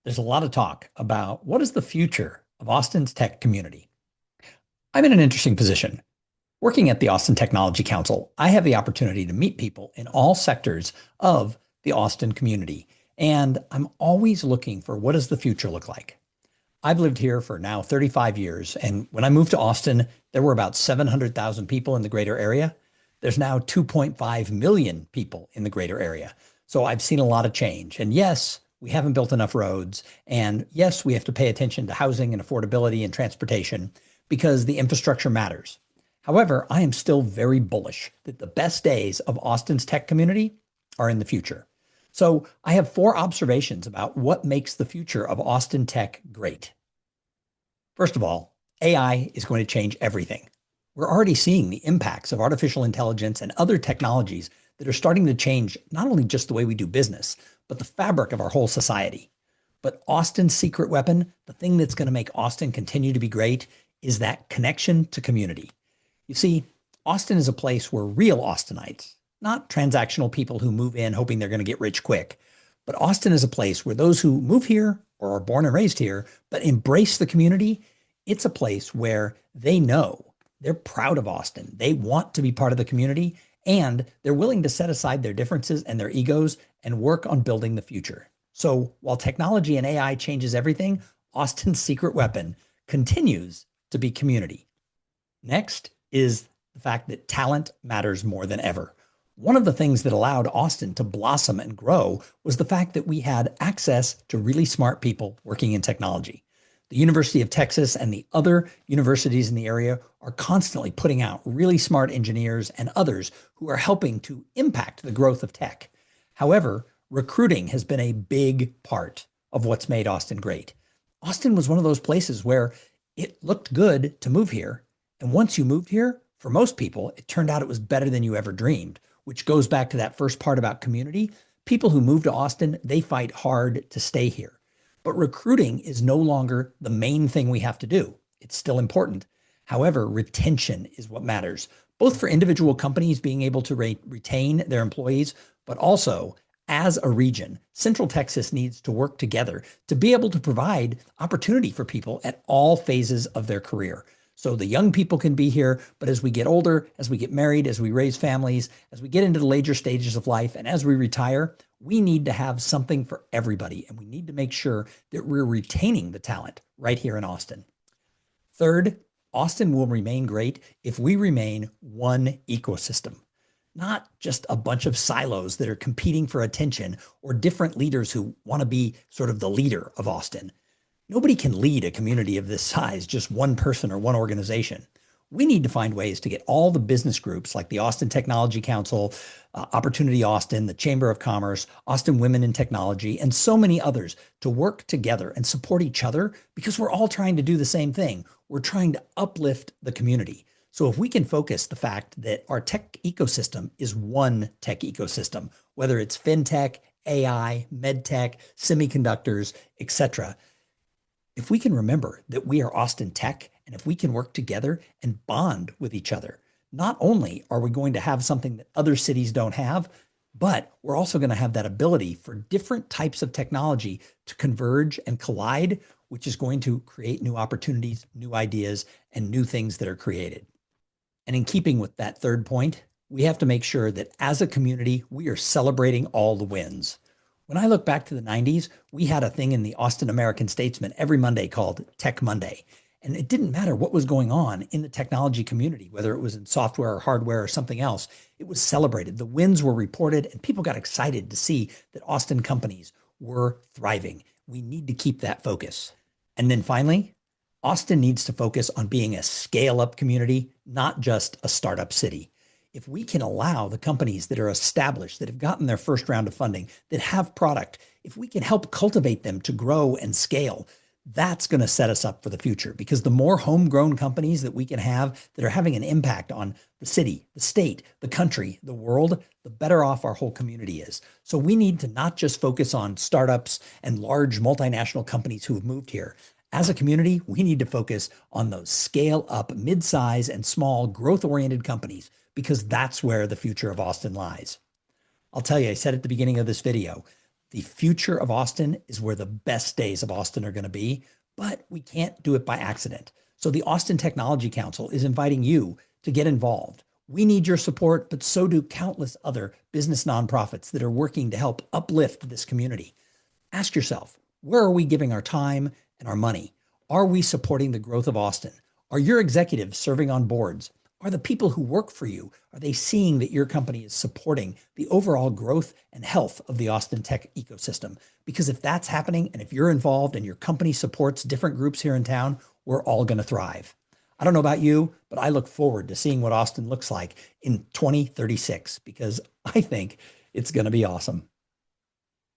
There's a lot of talk about what is the future of Austin's tech community. I'm in an interesting position. Working at the Austin Technology Council, I have the opportunity to meet people in all sectors of the Austin community, and I'm always looking for what does the future look like. I've lived here for now 35 years, and when I moved to Austin, there were about 700,000 people in the greater area. There's now 2.5 million people in the greater area. So I've seen a lot of change. And yes, we haven't built enough roads. And yes, we have to pay attention to housing and affordability and transportation because the infrastructure matters. However, I am still very bullish that the best days of Austin's tech community are in the future. So I have four observations about what makes the future of Austin tech great. First of all, AI is going to change everything. We're already seeing the impacts of artificial intelligence and other technologies that are starting to change not only just the way we do business, but the fabric of our whole society. But Austin's secret weapon, the thing that's going to make Austin continue to be great, is that connection to community. You see, Austin is a place where real Austinites, not transactional people who move in hoping they're going to get rich quick, but Austin is a place where those who move here or are born and raised here, but embrace the community, it's a place where they know they're proud of Austin. They want to be part of the community and they're willing to set aside their differences and their egos and work on building the future. So while technology and AI changes everything, Austin's secret weapon continues to be community. Next is the fact that talent matters more than ever. One of the things that allowed Austin to blossom and grow was the fact that we had access to really smart people working in technology. The University of Texas and the other universities in the area are constantly putting out really smart engineers and others who are helping to impact the growth of tech. However, recruiting has been a big part of what's made Austin great. Austin was one of those places where it looked good to move here. And once you moved here, for most people, it turned out it was better than you ever dreamed, which goes back to that first part about community. People who move to Austin, they fight hard to stay here. But recruiting is no longer the main thing we have to do. It's still important. However, retention is what matters, both for individual companies being able to retain their employees, but also as a region, Central Texas needs to work together to be able to provide opportunity for people at all phases of their career. So the young people can be here, but as we get older, as we get married, as we raise families, as we get into the later stages of life, and as we retire, we need to have something for everybody. And we need to make sure that we're retaining the talent right here in Austin. Third, Austin will remain great if we remain one ecosystem, not just a bunch of silos that are competing for attention or different leaders who want to be sort of the leader of Austin. Nobody can lead a community of this size, just one person or one organization. We need to find ways to get all the business groups like the Austin Technology Council, Opportunity Austin, the Chamber of Commerce, Austin Women in Technology, and so many others to work together and support each other because we're all trying to do the same thing. We're trying to uplift the community. So if we can focus the fact that our tech ecosystem is one tech ecosystem, whether it's fintech, AI, medtech, semiconductors, etc., if we can remember that we are Austin Tech and if we can work together and bond with each other, not only are we going to have something that other cities don't have, but we're also going to have that ability for different types of technology to converge and collide, which is going to create new opportunities, new ideas, and new things that are created. And in keeping with that third point, we have to make sure that as a community, we are celebrating all the wins. When I look back to the 90s, we had a thing in the Austin American Statesman every Monday called Tech Monday. And it didn't matter what was going on in the technology community, whether it was in software or hardware or something else, it was celebrated. The wins were reported and people got excited to see that Austin companies were thriving. We need to keep that focus. And then finally, Austin needs to focus on being a scale-up community, not just a startup city. If we can allow the companies that are established, that have gotten their first round of funding, that have product, if we can help cultivate them to grow and scale, that's going to set us up for the future because the more homegrown companies that we can have that are having an impact on the city, the state, the country, the world, the better off our whole community is. So we need to not just focus on startups and large multinational companies who have moved here. As a community, we need to focus on those scale up, mid-size and small growth-oriented companies because that's where the future of Austin lies. I'll tell you, I said at the beginning of this video, The future of Austin is where the best days of Austin are going to be, but we can't do it by accident. So the Austin Technology Council is inviting you to get involved. We need your support, but so do countless other business nonprofits that are working to help uplift this community. Ask yourself, where are we giving our time and our money? Are we supporting the growth of Austin? Are your executives serving on boards? Are the people who work for you, are they seeing that your company is supporting the overall growth and health of the Austin tech ecosystem? Because if that's happening and if you're involved and your company supports different groups here in town, we're all going to thrive. I don't know about you, but I look forward to seeing what Austin looks like in 2036 because I think it's going to be awesome.